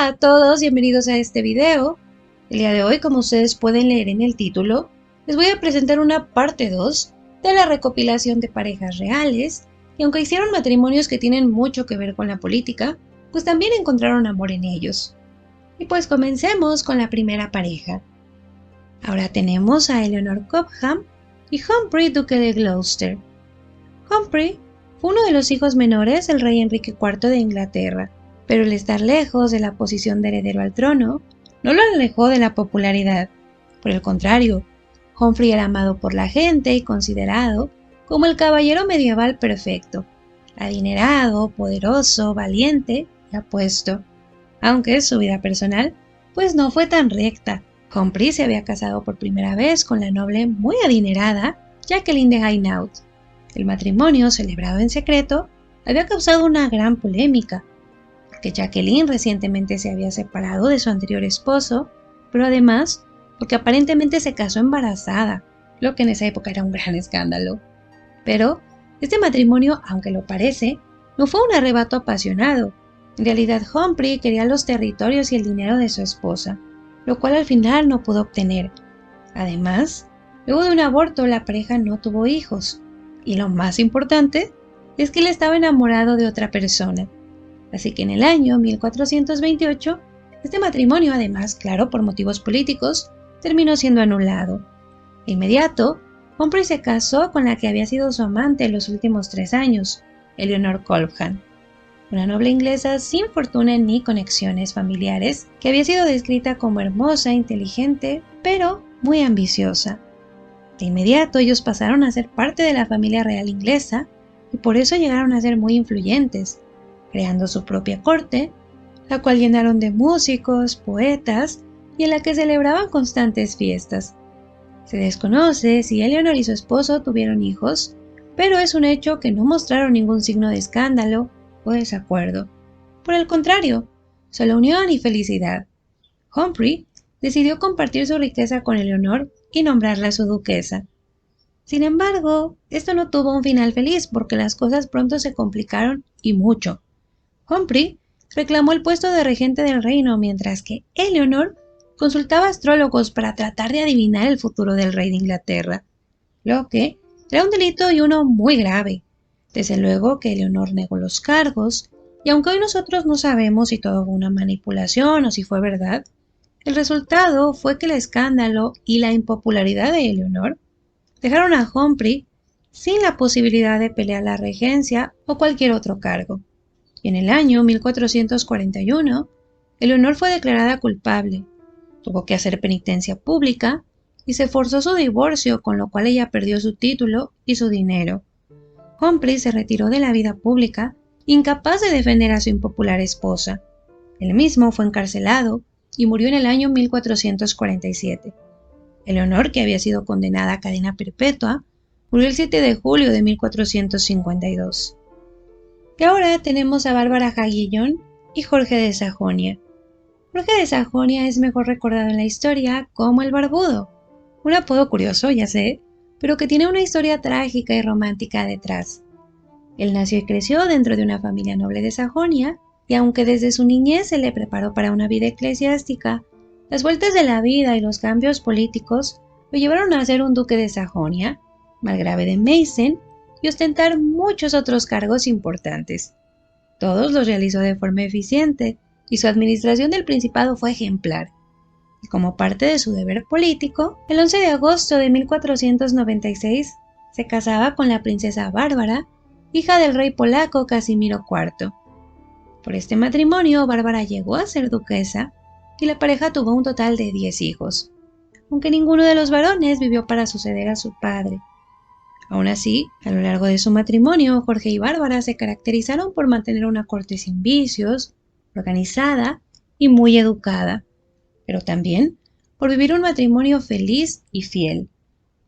Hola a todos, bienvenidos a este video. El día de hoy, como ustedes pueden leer en el título, les voy a presentar una parte 2 de la recopilación de parejas reales, y aunque hicieron matrimonios que tienen mucho que ver con la política, pues también encontraron amor en ellos. Y pues comencemos con la primera pareja. Ahora tenemos a Eleanor Cobham y Humphrey, duque de Gloucester. Humphrey fue uno de los hijos menores del rey Enrique IV de Inglaterra, pero el estar lejos de la posición de heredero al trono no lo alejó de la popularidad. Por el contrario, Humphrey era amado por la gente y considerado como el caballero medieval perfecto, adinerado, poderoso, valiente y apuesto. Aunque su vida personal pues no fue tan recta. Humphrey se había casado por primera vez con la noble muy adinerada Jacqueline de Hainaut. El matrimonio, celebrado en secreto, había causado una gran polémica, porque Jacqueline recientemente se había separado de su anterior esposo, pero además porque aparentemente se casó embarazada, lo que en esa época era un gran escándalo. Pero este matrimonio, aunque lo parece, no fue un arrebato apasionado. En realidad Humphrey quería los territorios y el dinero de su esposa, lo cual al final no pudo obtener. Además, luego de un aborto la pareja no tuvo hijos, y lo más importante es que él estaba enamorado de otra persona. Así que en el año 1428, este matrimonio, además, claro, por motivos políticos, terminó siendo anulado. De inmediato, Humphrey se casó con la que había sido su amante en los últimos 3 años, Eleanor Cobham, una noble inglesa sin fortuna ni conexiones familiares, que había sido descrita como hermosa, inteligente, pero muy ambiciosa. De inmediato ellos pasaron a ser parte de la familia real inglesa y por eso llegaron a ser muy influyentes, creando su propia corte, la cual llenaron de músicos, poetas y en la que celebraban constantes fiestas. Se desconoce si Eleanor y su esposo tuvieron hijos, pero es un hecho que no mostraron ningún signo de escándalo o desacuerdo. Por el contrario, solo unión y felicidad. Humphrey decidió compartir su riqueza con Eleanor y nombrarla su duquesa. Sin embargo, esto no tuvo un final feliz porque las cosas pronto se complicaron y mucho. Humphrey reclamó el puesto de regente del reino, mientras que Eleanor consultaba astrólogos para tratar de adivinar el futuro del rey de Inglaterra, lo que era un delito y uno muy grave. Desde luego que Eleanor negó los cargos, y aunque hoy nosotros no sabemos si todo fue una manipulación o si fue verdad, el resultado fue que el escándalo y la impopularidad de Eleanor dejaron a Humphrey sin la posibilidad de pelear la regencia o cualquier otro cargo. Y en el año 1441, Eleanor fue declarada culpable, tuvo que hacer penitencia pública y se forzó su divorcio, con lo cual ella perdió su título y su dinero. Humphrey se retiró de la vida pública, incapaz de defender a su impopular esposa. Él mismo fue encarcelado y murió en el año 1447. Eleanor, que había sido condenada a cadena perpetua, murió el 7 de julio de 1452. Y ahora tenemos a Bárbara Haguillon y Jorge de Sajonia. Jorge de Sajonia es mejor recordado en la historia como el Barbudo, un apodo curioso, ya sé, pero que tiene una historia trágica y romántica detrás. Él nació y creció dentro de una familia noble de Sajonia, y aunque desde su niñez se le preparó para una vida eclesiástica, las vueltas de la vida y los cambios políticos lo llevaron a ser un duque de Sajonia, margrave de Meissen y ostentar muchos otros cargos importantes. Todos los realizó de forma eficiente y su administración del principado fue ejemplar. Y como parte de su deber político, el 11 de agosto de 1496 se casaba con la princesa Bárbara, hija del rey polaco Casimiro IV. Por este matrimonio, Bárbara llegó a ser duquesa y la pareja tuvo un total de 10 hijos, aunque ninguno de los varones vivió para suceder a su padre. Aún así, a lo largo de su matrimonio, Jorge y Bárbara se caracterizaron por mantener una corte sin vicios, organizada y muy educada, pero también por vivir un matrimonio feliz y fiel.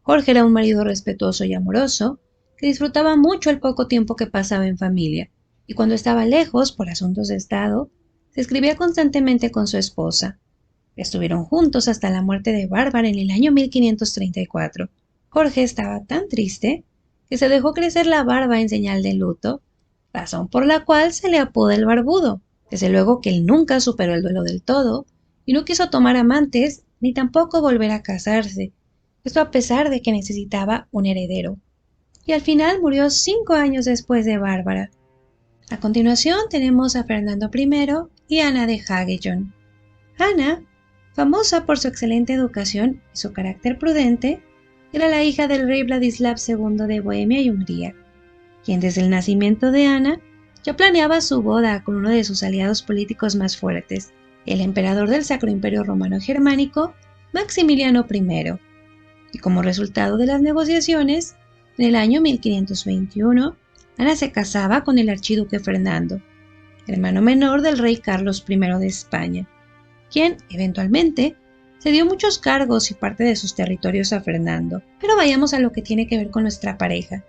Jorge era un marido respetuoso y amoroso, que disfrutaba mucho el poco tiempo que pasaba en familia, y cuando estaba lejos por asuntos de estado, se escribía constantemente con su esposa. Estuvieron juntos hasta la muerte de Bárbara en el año 1534. Jorge estaba tan triste que se dejó crecer la barba en señal de luto, razón por la cual se le apoda el Barbudo, Desde luego que él nunca superó el duelo del todo y no quiso tomar amantes ni tampoco volver a casarse, esto a pesar de que necesitaba un heredero. Y al final murió 5 años después de Bárbara. A continuación tenemos a Fernando I y Ana de Hagedorn. Ana, famosa por su excelente educación y su carácter prudente, era la hija del rey Vladislav II de Bohemia y Hungría, quien desde el nacimiento de Ana ya planeaba su boda con uno de sus aliados políticos más fuertes, el emperador del Sacro Imperio Romano Germánico, Maximiliano I. Y como resultado de las negociaciones, en el año 1521, Ana se casaba con el archiduque Fernando, hermano menor del rey Carlos I de España, quien, eventualmente, cedió muchos cargos y parte de sus territorios a Fernando. Pero vayamos a lo que tiene que ver con nuestra pareja.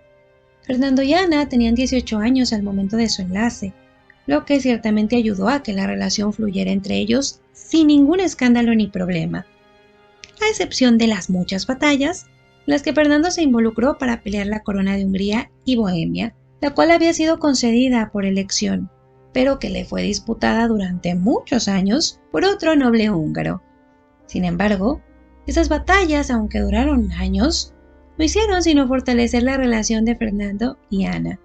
Fernando y Ana tenían 18 años al momento de su enlace, lo que ciertamente ayudó a que la relación fluyera entre ellos sin ningún escándalo ni problema, a excepción de las muchas batallas en las que Fernando se involucró para pelear la corona de Hungría y Bohemia, la cual había sido concedida por elección, pero que le fue disputada durante muchos años por otro noble húngaro. Sin embargo, esas batallas, aunque duraron años, no hicieron sino fortalecer la relación de Fernando y Ana.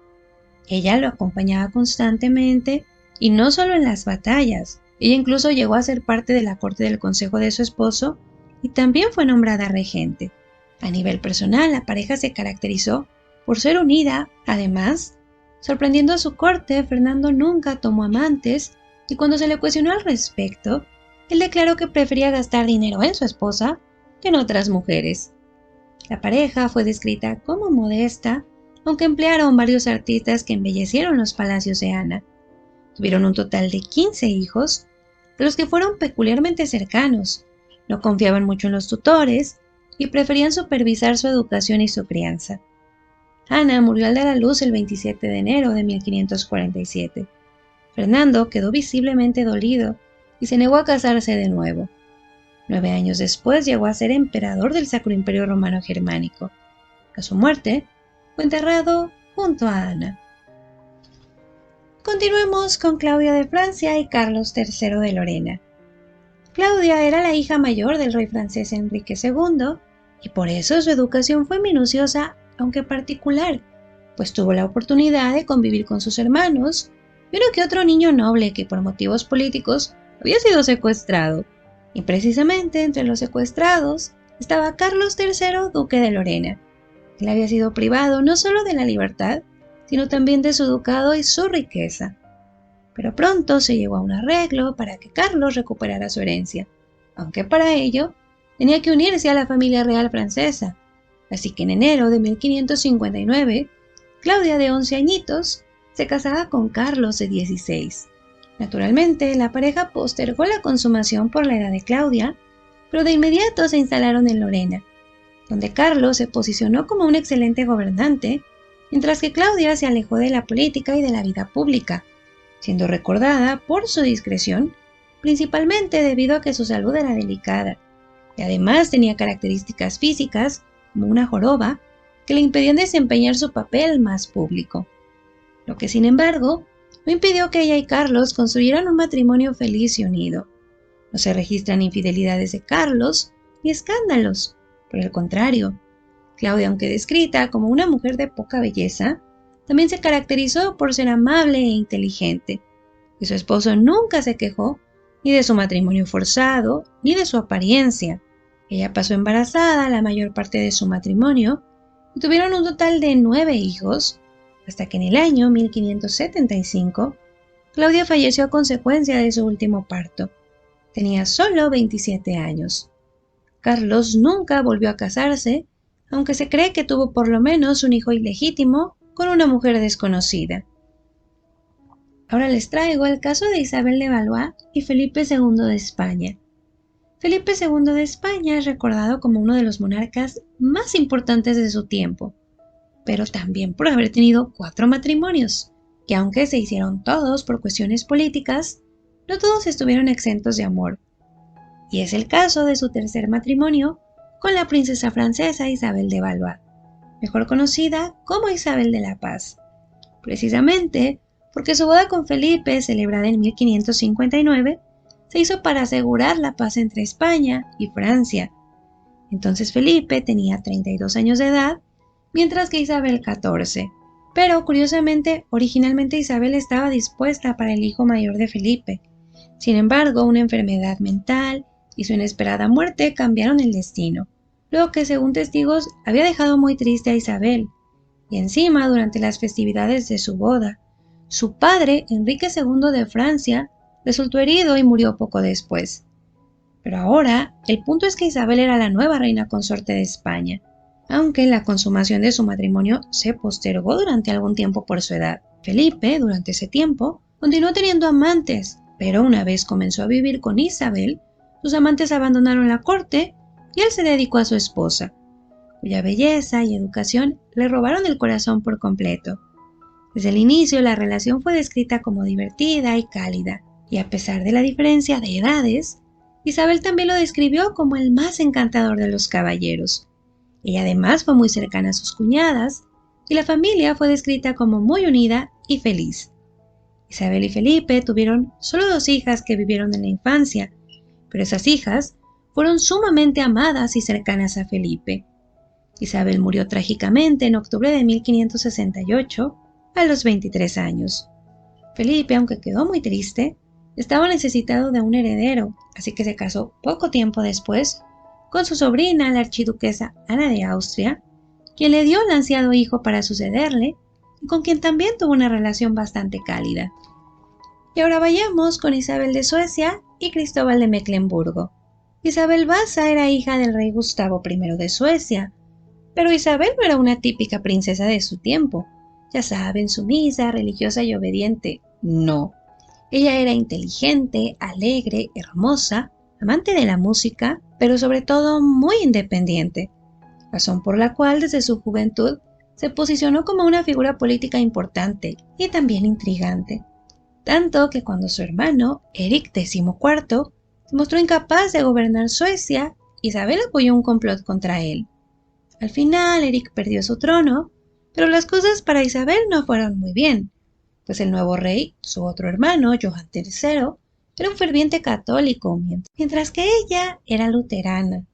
Ella lo acompañaba constantemente y no solo en las batallas, ella incluso llegó a ser parte de la corte del consejo de su esposo y también fue nombrada regente. A nivel personal, la pareja se caracterizó por ser unida. Además, sorprendiendo a su corte, Fernando nunca tomó amantes y cuando se le cuestionó al respecto, él declaró que prefería gastar dinero en su esposa que en otras mujeres. La pareja fue descrita como modesta, aunque emplearon varios artistas que embellecieron los palacios de Ana. Tuvieron un total de 15 hijos, de los que fueron peculiarmente cercanos, no confiaban mucho en los tutores y preferían supervisar su educación y su crianza. Ana murió al dar a luz el 27 de enero de 1547. Fernando quedó visiblemente dolido y se negó a casarse de nuevo. 9 años después llegó a ser emperador del Sacro Imperio Romano Germánico. A su muerte, fue enterrado junto a Ana. Continuemos con Claudia de Francia y Carlos III de Lorena. Claudia era la hija mayor del rey francés Enrique II y por eso su educación fue minuciosa aunque particular, pues tuvo la oportunidad de convivir con sus hermanos y uno que otro niño noble que por motivos políticos había sido secuestrado. Y precisamente entre los secuestrados estaba Carlos III, duque de Lorena. Él había sido privado no solo de la libertad, sino también de su ducado y su riqueza. Pero pronto se llegó a un arreglo para que Carlos recuperara su herencia, aunque para ello tenía que unirse a la familia real francesa. Así que en enero de 1559, Claudia, de 11 añitos, se casaba con Carlos, de 16. Naturalmente, la pareja postergó la consumación por la edad de Claudia, pero de inmediato se instalaron en Lorena, donde Carlos se posicionó como un excelente gobernante, mientras que Claudia se alejó de la política y de la vida pública, siendo recordada por su discreción, principalmente debido a que su salud era delicada, y además tenía características físicas, como una joroba, que le impedían desempeñar su papel más público. Lo que, sin embargo, no impidió que ella y Carlos construyeran un matrimonio feliz y unido. No se registran infidelidades de Carlos ni escándalos. Por el contrario, Claudia, aunque descrita como una mujer de poca belleza, también se caracterizó por ser amable e inteligente, y su esposo nunca se quejó ni de su matrimonio forzado ni de su apariencia. Ella pasó embarazada la mayor parte de su matrimonio y tuvieron un total de 9 hijos, hasta que en el año 1575 Claudia falleció a consecuencia de su último parto. Tenía solo 27 años. Carlos nunca volvió a casarse, aunque se cree que tuvo por lo menos un hijo ilegítimo con una mujer desconocida. Ahora les traigo el caso de Isabel de Valois y Felipe II de España. Felipe II de España es recordado como uno de los monarcas más importantes de su tiempo, pero también por haber tenido 4 matrimonios, que aunque se hicieron todos por cuestiones políticas, no todos estuvieron exentos de amor. Y es el caso de su tercer matrimonio con la princesa francesa Isabel de Valois, mejor conocida como Isabel de la Paz. Precisamente porque su boda con Felipe, celebrada en 1559, se hizo para asegurar la paz entre España y Francia. Entonces Felipe tenía 32 años de edad, mientras que Isabel 14. Pero, curiosamente, originalmente Isabel estaba dispuesta para el hijo mayor de Felipe. Sin embargo, una enfermedad mental y su inesperada muerte cambiaron el destino, lo que, según testigos, había dejado muy triste a Isabel. Y encima, durante las festividades de su boda, su padre, Enrique II de Francia, resultó herido y murió poco después. Pero ahora, el punto es que Isabel era la nueva reina consorte de España, aunque la consumación de su matrimonio se postergó durante algún tiempo por su edad. Felipe, durante ese tiempo, continuó teniendo amantes, pero una vez comenzó a vivir con Isabel, sus amantes abandonaron la corte y él se dedicó a su esposa, cuya belleza y educación le robaron el corazón por completo. Desde el inicio, la relación fue descrita como divertida y cálida, y a pesar de la diferencia de edades, Isabel también lo describió como el más encantador de los caballeros. Ella además fue muy cercana a sus cuñadas, y la familia fue descrita como muy unida y feliz. Isabel y Felipe tuvieron solo 2 hijas que vivieron en la infancia, pero esas hijas fueron sumamente amadas y cercanas a Felipe. Isabel murió trágicamente en octubre de 1568, a los 23 años. Felipe, aunque quedó muy triste, estaba necesitado de un heredero, así que se casó poco tiempo después con su sobrina, la archiduquesa Ana de Austria, quien le dio al ansiado hijo para sucederle y con quien también tuvo una relación bastante cálida. Y ahora vayamos con Isabel de Suecia y Cristóbal de Mecklemburgo. Isabel Vasa era hija del rey Gustavo I de Suecia, pero Isabel no era una típica princesa de su tiempo. Ya saben, sumisa, religiosa y obediente. No. Ella era inteligente, alegre, hermosa, amante de la música, pero sobre todo muy independiente, razón por la cual desde su juventud se posicionó como una figura política importante y también intrigante. Tanto que cuando su hermano, Eric XIV, se mostró incapaz de gobernar Suecia, Isabel apoyó un complot contra él. Al final, Eric perdió su trono, pero las cosas para Isabel no fueron muy bien, pues el nuevo rey, su otro hermano, Johan III, era un ferviente católico, mientras que ella era luterana.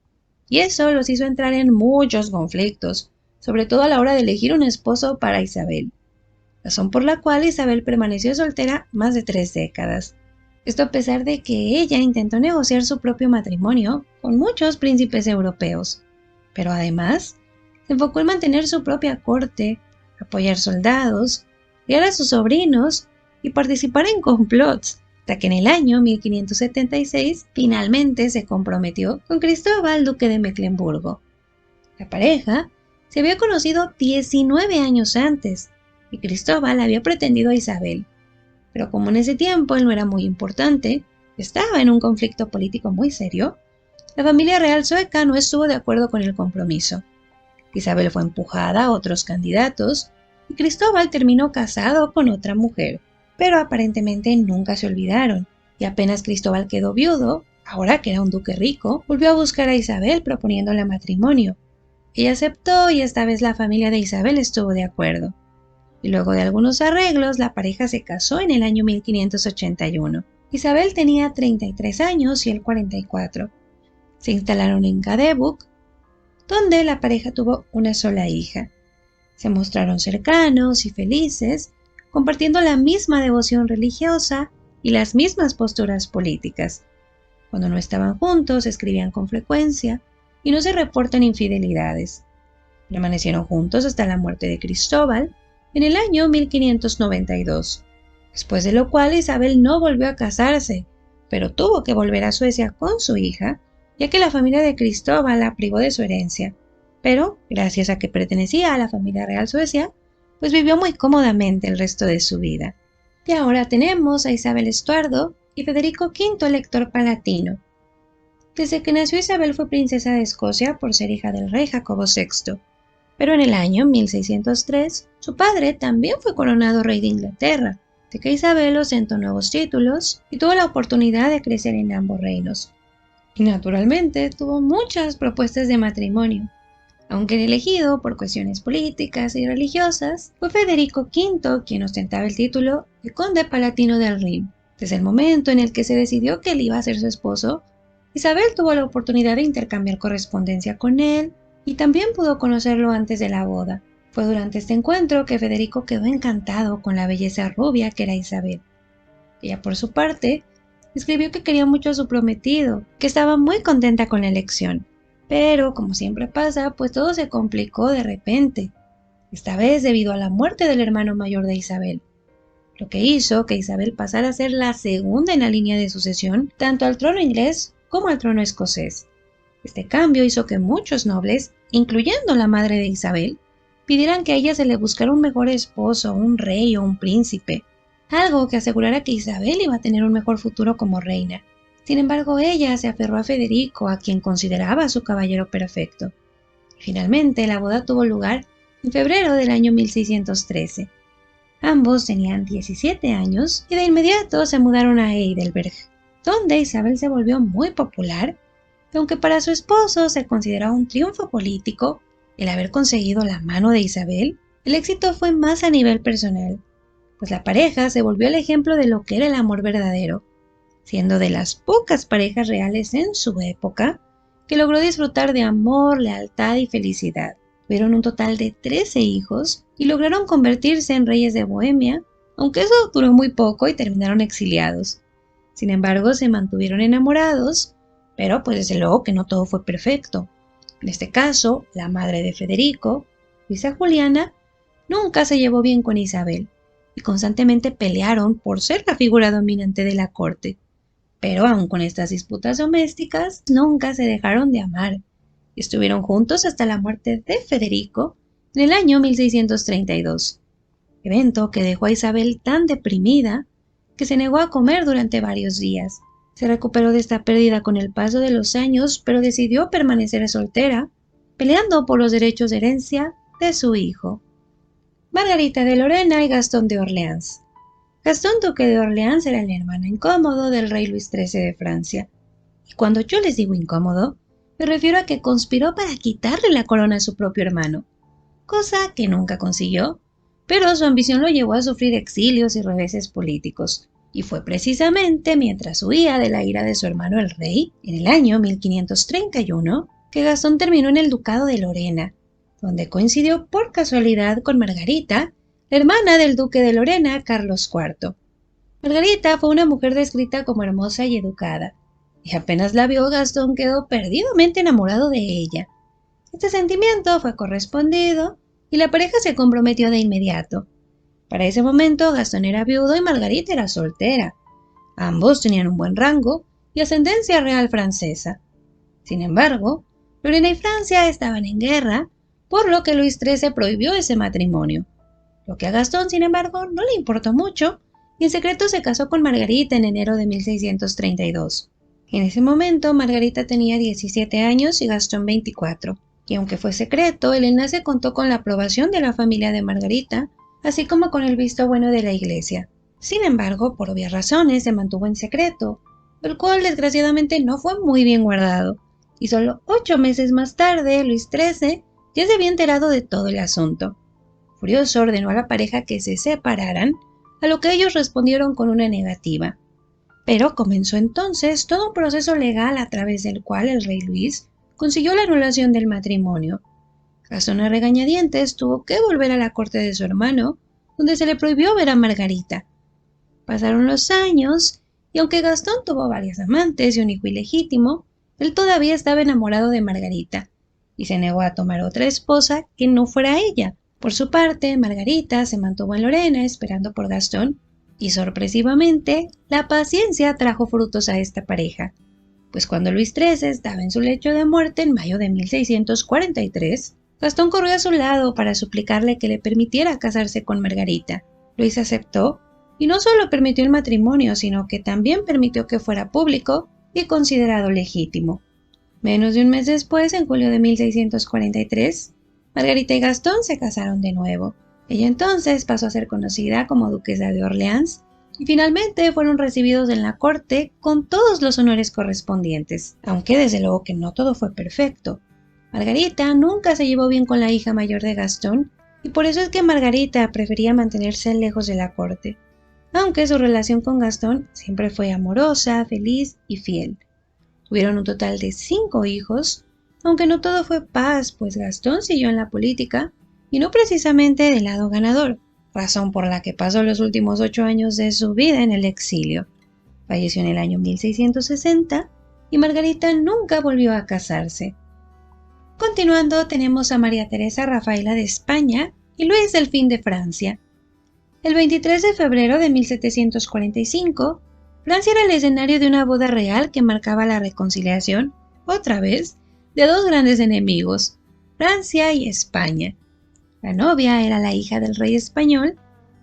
Y eso los hizo entrar en muchos conflictos, sobre todo a la hora de elegir un esposo para Isabel, razón por la cual Isabel permaneció soltera más de 3 décadas. Esto a pesar de que ella intentó negociar su propio matrimonio con muchos príncipes europeos, pero además se enfocó en mantener su propia corte, apoyar soldados, criar a sus sobrinos y participar en complots, hasta que en el año 1576 finalmente se comprometió con Cristóbal, duque de Mecklemburgo. La pareja se había conocido 19 años antes y Cristóbal había pretendido a Isabel, pero como en ese tiempo él no era muy importante, estaba en un conflicto político muy serio, la familia real sueca no estuvo de acuerdo con el compromiso. Isabel fue empujada a otros candidatos y Cristóbal terminó casado con otra mujer, pero aparentemente nunca se olvidaron, y apenas Cristóbal quedó viudo, ahora que era un duque rico, volvió a buscar a Isabel proponiéndole matrimonio. Ella aceptó y esta vez la familia de Isabel estuvo de acuerdo. Y luego de algunos arreglos, la pareja se casó en el año 1581. Isabel tenía 33 años y él 44. Se instalaron en Gadebuch, donde la pareja tuvo una sola hija. Se mostraron cercanos y felices, compartiendo la misma devoción religiosa y las mismas posturas políticas. Cuando no estaban juntos, escribían con frecuencia y no se reportan infidelidades. Permanecieron juntos hasta la muerte de Cristóbal en el año 1592, después de lo cual Isabel no volvió a casarse, pero tuvo que volver a Suecia con su hija, ya que la familia de Cristóbal la privó de su herencia, pero gracias a que pertenecía a la familia real suecia, pues vivió muy cómodamente el resto de su vida. Y ahora tenemos a Isabel Estuardo y Federico V, elector palatino. Desde que nació Isabel fue princesa de Escocia por ser hija del rey Jacobo VI, pero en el año 1603 su padre también fue coronado rey de Inglaterra, de que Isabel ostentó nuevos títulos y tuvo la oportunidad de crecer en ambos reinos. Y naturalmente tuvo muchas propuestas de matrimonio, Aunque elegido por cuestiones políticas y religiosas, fue Federico V quien ostentaba el título de Conde Palatino del Rin. Desde el momento en el que se decidió que él iba a ser su esposo, Isabel tuvo la oportunidad de intercambiar correspondencia con él y también pudo conocerlo antes de la boda. Fue durante este encuentro que Federico quedó encantado con la belleza rubia que era Isabel. Ella, por su parte, escribió que quería mucho a su prometido, que estaba muy contenta con la elección. Pero, como siempre pasa, pues todo se complicó de repente, esta vez debido a la muerte del hermano mayor de Isabel, lo que hizo que Isabel pasara a ser la segunda en la línea de sucesión, tanto al trono inglés como al trono escocés. Este cambio hizo que muchos nobles, incluyendo la madre de Isabel, pidieran que a ella se le buscara un mejor esposo, un rey o un príncipe, algo que asegurara que Isabel iba a tener un mejor futuro como reina. Sin embargo, ella se aferró a Federico, a quien consideraba su caballero perfecto. Finalmente, la boda tuvo lugar en febrero del año 1613. Ambos tenían 17 años y de inmediato se mudaron a Heidelberg, donde Isabel se volvió muy popular, y aunque para su esposo se consideraba un triunfo político el haber conseguido la mano de Isabel, el éxito fue más a nivel personal, pues la pareja se volvió el ejemplo de lo que era el amor verdadero, siendo de las pocas parejas reales en su época que logró disfrutar de amor, lealtad y felicidad. Tuvieron un total de 13 hijos y lograron convertirse en reyes de Bohemia, aunque eso duró muy poco y terminaron exiliados. Sin embargo, se mantuvieron enamorados, pero pues desde luego que no todo fue perfecto. En este caso, la madre de Federico, Luisa Juliana, nunca se llevó bien con Isabel y constantemente pelearon por ser la figura dominante de la corte. Pero aun con estas disputas domésticas, nunca se dejaron de amar y estuvieron juntos hasta la muerte de Federico en el año 1632, evento que dejó a Isabel tan deprimida que se negó a comer durante varios días. Se recuperó de esta pérdida con el paso de los años, pero decidió permanecer soltera, peleando por los derechos de herencia de su hijo. Margarita de Lorena y Gastón de Orleans. Gastón, duque de Orleans, era el hermano incómodo del rey Luis XIII de Francia. Y cuando yo les digo incómodo, me refiero a que conspiró para quitarle la corona a su propio hermano, cosa que nunca consiguió, pero su ambición lo llevó a sufrir exilios y reveses políticos. Y fue precisamente mientras huía de la ira de su hermano el rey, en el año 1531, que Gastón terminó en el ducado de Lorena, donde coincidió por casualidad con Margarita, hermana del duque de Lorena, Carlos IV. Margarita fue una mujer descrita como hermosa y educada, y apenas la vio, Gastón quedó perdidamente enamorado de ella. Este sentimiento fue correspondido y la pareja se comprometió de inmediato. Para ese momento, Gastón era viudo y Margarita era soltera. Ambos tenían un buen rango y ascendencia real francesa. Sin embargo, Lorena y Francia estaban en guerra, por lo que Luis XIII prohibió ese matrimonio. Lo que a Gastón, sin embargo, no le importó mucho, y en secreto se casó con Margarita en enero de 1632. En ese momento, Margarita tenía 17 años y Gastón 24, y aunque fue secreto, el enlace contó con la aprobación de la familia de Margarita, así como con el visto bueno de la iglesia. Sin embargo, por obvias razones, se mantuvo en secreto, el cual desgraciadamente no fue muy bien guardado, y solo 8 meses más tarde, Luis XIII ya se había enterado de todo el asunto. Furioso, ordenó a la pareja que se separaran, a lo que ellos respondieron con una negativa. Pero comenzó entonces todo un proceso legal a través del cual el rey Luis consiguió la anulación del matrimonio. Gastón, a regañadientes, tuvo que volver a la corte de su hermano, donde se le prohibió ver a Margarita. Pasaron los años, y aunque Gastón tuvo varias amantes y un hijo ilegítimo, él todavía estaba enamorado de Margarita, y se negó a tomar otra esposa que no fuera ella. Por su parte, Margarita se mantuvo en Lorena esperando por Gastón, y sorpresivamente, la paciencia trajo frutos a esta pareja, pues cuando Luis XIII estaba en su lecho de muerte en mayo de 1643, Gastón corrió a su lado para suplicarle que le permitiera casarse con Margarita. Luis aceptó, y no solo permitió el matrimonio, sino que también permitió que fuera público y considerado legítimo. Menos de un mes después, en julio de 1643, Margarita y Gastón se casaron de nuevo. Ella entonces pasó a ser conocida como duquesa de Orleans y finalmente fueron recibidos en la corte con todos los honores correspondientes, aunque desde luego que no todo fue perfecto. Margarita nunca se llevó bien con la hija mayor de Gastón, y por eso es que Margarita prefería mantenerse lejos de la corte, aunque su relación con Gastón siempre fue amorosa, feliz y fiel. Tuvieron un total de 5 hijos, aunque no todo fue paz, pues Gastón siguió en la política y no precisamente del lado ganador, razón por la que pasó los últimos 8 años de su vida en el exilio. Falleció en el año 1660 y Margarita nunca volvió a casarse. Continuando, tenemos a María Teresa Rafaela de España y Luis Delfín de Francia. El 23 de febrero de 1745, Francia era el escenario de una boda real que marcaba la reconciliación, otra vez, de dos grandes enemigos, Francia y España. La novia era la hija del rey español,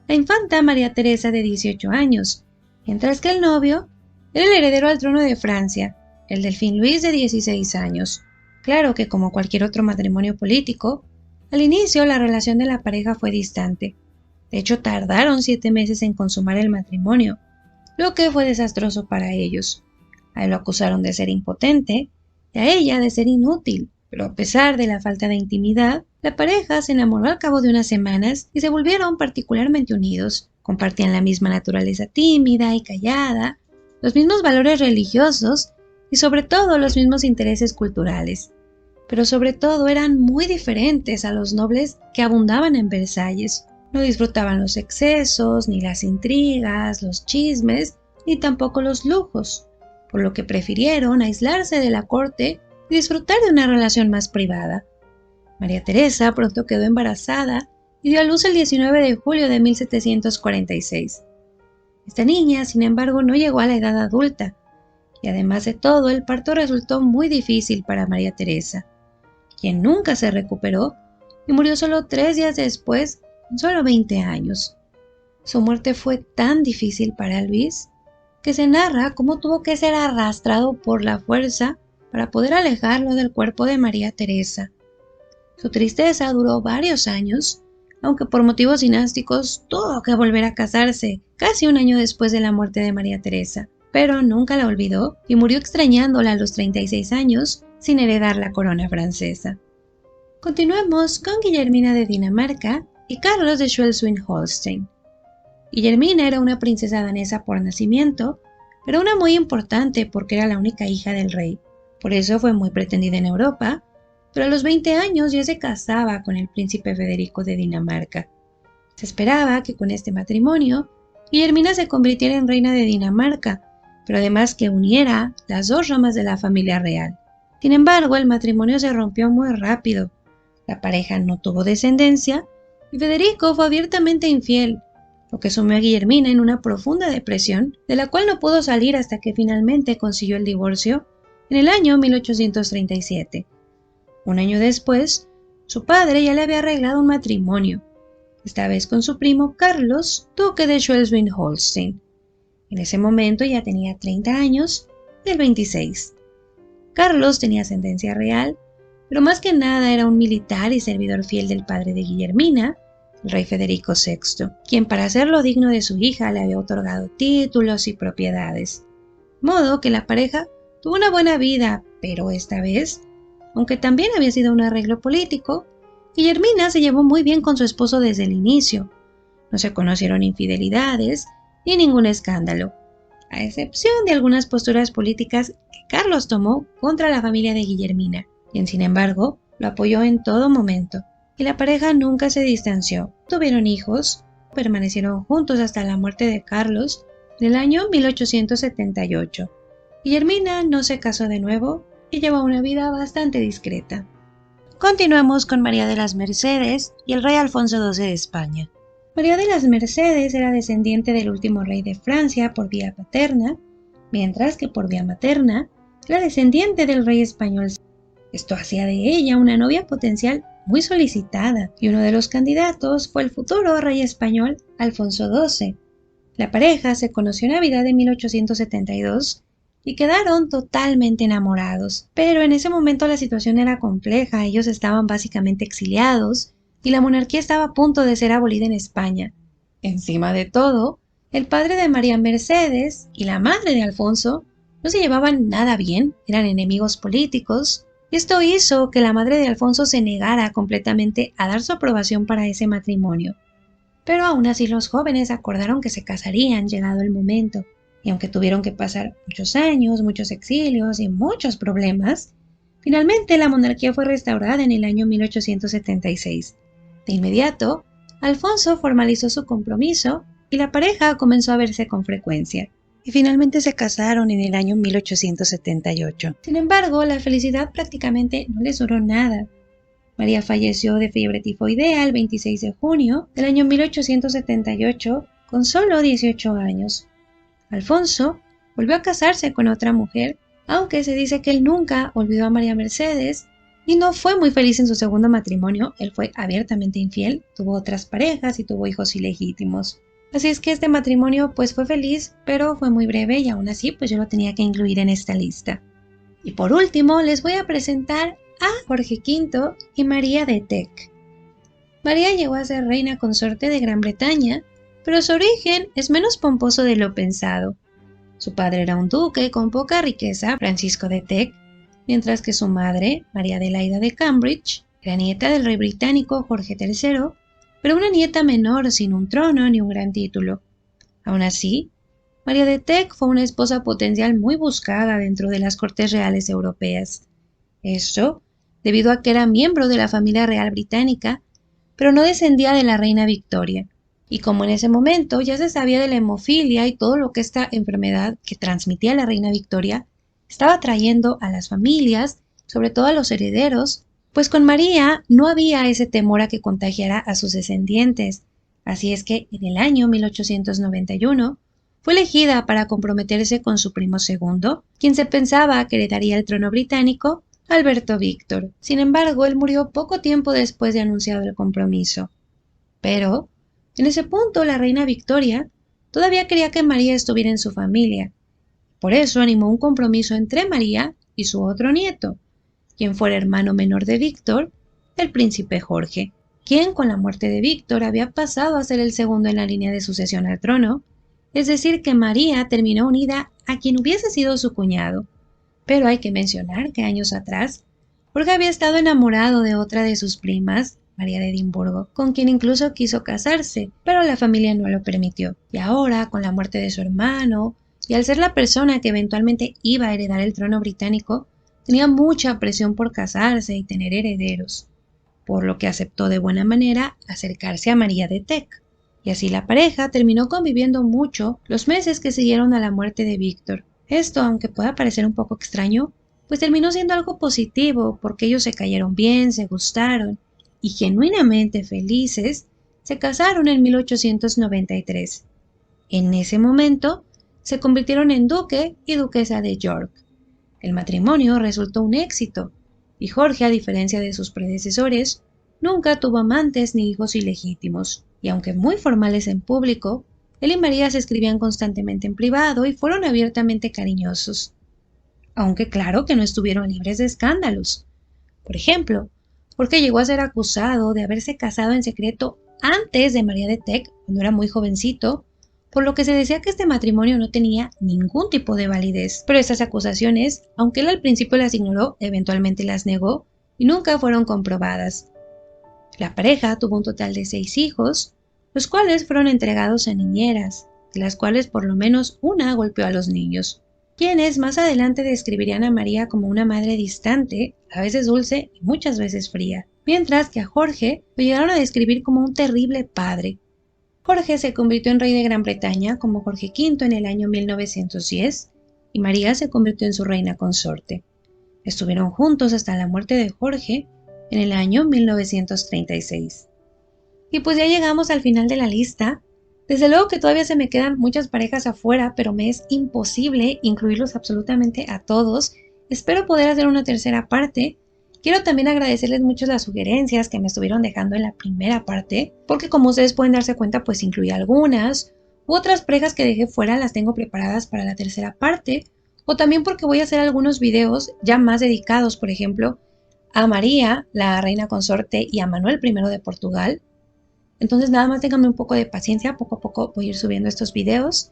la infanta María Teresa de 18 años, mientras que el novio era el heredero al trono de Francia, el Delfín Luis de 16 años. Claro que como cualquier otro matrimonio político, al inicio la relación de la pareja fue distante. De hecho, tardaron 7 meses en consumar el matrimonio, lo que fue desastroso para ellos. A él lo acusaron de ser impotente y a ella de ser inútil, pero a pesar de la falta de intimidad, la pareja se enamoró al cabo de unas semanas y se volvieron particularmente unidos. Compartían la misma naturaleza tímida y callada, los mismos valores religiosos y sobre todo los mismos intereses culturales. Pero sobre todo eran muy diferentes a los nobles que abundaban en Versalles. No disfrutaban los excesos, ni las intrigas, los chismes, ni tampoco los lujos, por lo que prefirieron aislarse de la corte y disfrutar de una relación más privada. María Teresa pronto quedó embarazada y dio a luz el 19 de julio de 1746. Esta niña, sin embargo, no llegó a la edad adulta, y además de todo, el parto resultó muy difícil para María Teresa, quien nunca se recuperó y murió solo 3 días después, con solo 20 años. Su muerte fue tan difícil para Luis que se narra cómo tuvo que ser arrastrado por la fuerza para poder alejarlo del cuerpo de María Teresa. Su tristeza duró varios años, aunque por motivos dinásticos tuvo que volver a casarse casi un año después de la muerte de María Teresa, pero nunca la olvidó y murió extrañándola a los 36 años sin heredar la corona francesa. Continuemos con Guillermina de Dinamarca y Carlos de Schleswig-Holstein. Guillermina era una princesa danesa por nacimiento, pero una muy importante porque era la única hija del rey. Por eso fue muy pretendida en Europa, pero a los 20 años ya se casaba con el príncipe Federico de Dinamarca. Se esperaba que con este matrimonio, Guillermina se convirtiera en reina de Dinamarca, pero además que uniera las dos ramas de la familia real. Sin embargo, el matrimonio se rompió muy rápido. La pareja no tuvo descendencia y Federico fue abiertamente infiel, lo que sumió a Guillermina en una profunda depresión, de la cual no pudo salir hasta que finalmente consiguió el divorcio en el año 1837. Un año después, su padre ya le había arreglado un matrimonio, esta vez con su primo Carlos, duque de Schleswig-Holstein. En ese momento ya tenía 30 años y él 26. Carlos tenía ascendencia real, pero más que nada era un militar y servidor fiel del padre de Guillermina, el rey Federico VI, quien para hacerlo digno de su hija le había otorgado títulos y propiedades. De modo que la pareja tuvo una buena vida, pero esta vez, aunque también había sido un arreglo político, Guillermina se llevó muy bien con su esposo desde el inicio. No se conocieron infidelidades ni ningún escándalo, a excepción de algunas posturas políticas que Carlos tomó contra la familia de Guillermina, quien sin embargo lo apoyó en todo momento, y la pareja nunca se distanció. Tuvieron hijos, permanecieron juntos hasta la muerte de Carlos en el año 1878. Guillermina no se casó de nuevo y llevó una vida bastante discreta. Continuemos con María de las Mercedes y el rey Alfonso XII de España. María de las Mercedes era descendiente del último rey de Francia por vía paterna, mientras que por vía materna era descendiente del rey español. Esto hacía de ella una novia potencial muy solicitada, y uno de los candidatos fue el futuro rey español Alfonso XII. La pareja se conoció en Navidad de 1872 y quedaron totalmente enamorados, pero en ese momento la situación era compleja, ellos estaban básicamente exiliados y la monarquía estaba a punto de ser abolida en España. Encima de todo, el padre de María Mercedes y la madre de Alfonso no se llevaban nada bien, eran enemigos políticos, Y esto hizo que la madre de Alfonso se negara completamente a dar su aprobación para ese matrimonio. Pero aún así los jóvenes acordaron que se casarían llegado el momento, y aunque tuvieron que pasar muchos años, muchos exilios y muchos problemas, finalmente la monarquía fue restaurada en el año 1876. De inmediato, Alfonso formalizó su compromiso y la pareja comenzó a verse con frecuencia, y finalmente se casaron en el año 1878. Sin embargo, la felicidad prácticamente no les duró nada. María falleció de fiebre tifoidea el 26 de junio del año 1878 con solo 18 años. Alfonso volvió a casarse con otra mujer, aunque se dice que él nunca olvidó a María Mercedes y no fue muy feliz en su segundo matrimonio. Él fue abiertamente infiel, tuvo otras parejas y tuvo hijos ilegítimos. Así es que este matrimonio pues fue feliz, pero fue muy breve y aún así pues yo lo tenía que incluir en esta lista. Y por último les voy a presentar a Jorge V y María de Teck. María llegó a ser reina consorte de Gran Bretaña, pero su origen es menos pomposo de lo pensado. Su padre era un duque con poca riqueza, Francisco de Teck, mientras que su madre, María Adelaida de Cambridge, era nieta del rey británico Jorge III, pero una nieta menor sin un trono ni un gran título. Aún así, María de Teck fue una esposa potencial muy buscada dentro de las cortes reales europeas. Esto debido a que era miembro de la familia real británica, pero no descendía de la reina Victoria. Y como en ese momento ya se sabía de la hemofilia y todo lo que esta enfermedad que transmitía la reina Victoria estaba trayendo a las familias, sobre todo a los herederos, pues con María no había ese temor a que contagiara a sus descendientes. Así es que en el año 1891 fue elegida para comprometerse con su primo segundo, quien se pensaba que heredaría el trono británico, Alberto Víctor. Sin embargo, él murió poco tiempo después de anunciado el compromiso. Pero, en ese punto, la reina Victoria todavía quería que María estuviera en su familia. Por eso animó un compromiso entre María y su otro nieto, quien fuera hermano menor de Víctor, el príncipe Jorge, quien con la muerte de Víctor había pasado a ser el segundo en la línea de sucesión al trono, es decir que María terminó unida a quien hubiese sido su cuñado. Pero hay que mencionar que años atrás, Jorge había estado enamorado de otra de sus primas, María de Edimburgo, con quien incluso quiso casarse, pero la familia no lo permitió. Y ahora, con la muerte de su hermano, y al ser la persona que eventualmente iba a heredar el trono británico, tenía mucha presión por casarse y tener herederos, por lo que aceptó de buena manera acercarse a María de Teck. Y así la pareja terminó conviviendo mucho los meses que siguieron a la muerte de Víctor. Esto, aunque pueda parecer un poco extraño, pues terminó siendo algo positivo porque ellos se cayeron bien, se gustaron y genuinamente felices, se casaron en 1893. En ese momento se convirtieron en duque y duquesa de York. El matrimonio resultó un éxito y Jorge, a diferencia de sus predecesores, nunca tuvo amantes ni hijos ilegítimos, y aunque muy formales en público, él y María se escribían constantemente en privado y fueron abiertamente cariñosos. Aunque claro que no estuvieron libres de escándalos. Por ejemplo, Jorge llegó a ser acusado de haberse casado en secreto antes de María de Teck, cuando era muy jovencito, por lo que se decía que este matrimonio no tenía ningún tipo de validez. Pero estas acusaciones, aunque él al principio las ignoró, eventualmente las negó y nunca fueron comprobadas. La pareja tuvo un total de 6 hijos, los cuales fueron entregados a niñeras, de las cuales por lo menos una golpeó a los niños, quienes más adelante describirían a María como una madre distante, a veces dulce y muchas veces fría, mientras que a Jorge lo llegaron a describir como un terrible padre. Jorge se convirtió en rey de Gran Bretaña como Jorge V en el año 1910 y María se convirtió en su reina consorte. Estuvieron juntos hasta la muerte de Jorge en el año 1936. Y pues ya llegamos al final de la lista. Desde luego que todavía se me quedan muchas parejas afuera, pero me es imposible incluirlos absolutamente a todos. Espero poder hacer una tercera parte. Quiero también agradecerles mucho las sugerencias que me estuvieron dejando en la primera parte, porque como ustedes pueden darse cuenta, pues incluí algunas, u otras parejas que dejé fuera las tengo preparadas para la tercera parte, o también porque voy a hacer algunos videos ya más dedicados, por ejemplo, a María, la reina consorte, y a Manuel I de Portugal. Entonces nada más ténganme un poco de paciencia, poco a poco voy a ir subiendo estos videos.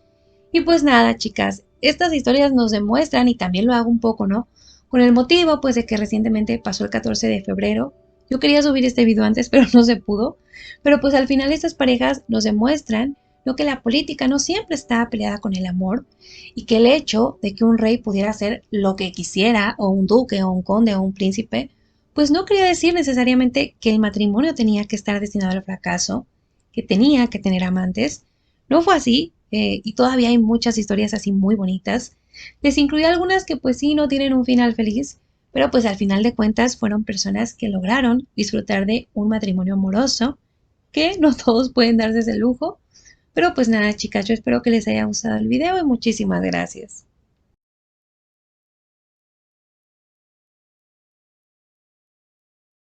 Y pues nada, chicas, estas historias nos demuestran, y también lo hago un poco, ¿no?, Con el motivo pues de que recientemente pasó el 14 de febrero. Yo quería subir este video antes, pero no se pudo. Pero pues al final estas parejas nos demuestran lo que la política no siempre está peleada con el amor y que el hecho de que un rey pudiera hacer lo que quisiera, o un duque, o un conde, o un príncipe, pues no quería decir necesariamente que el matrimonio tenía que estar destinado al fracaso, que tenía que tener amantes. No fue así, y todavía hay muchas historias así muy bonitas. Les incluí algunas que pues sí no tienen un final feliz, pero pues al final de cuentas fueron personas que lograron disfrutar de un matrimonio amoroso, que no todos pueden darse ese lujo. Pero pues nada, chicas, yo espero que les haya gustado el video y muchísimas gracias.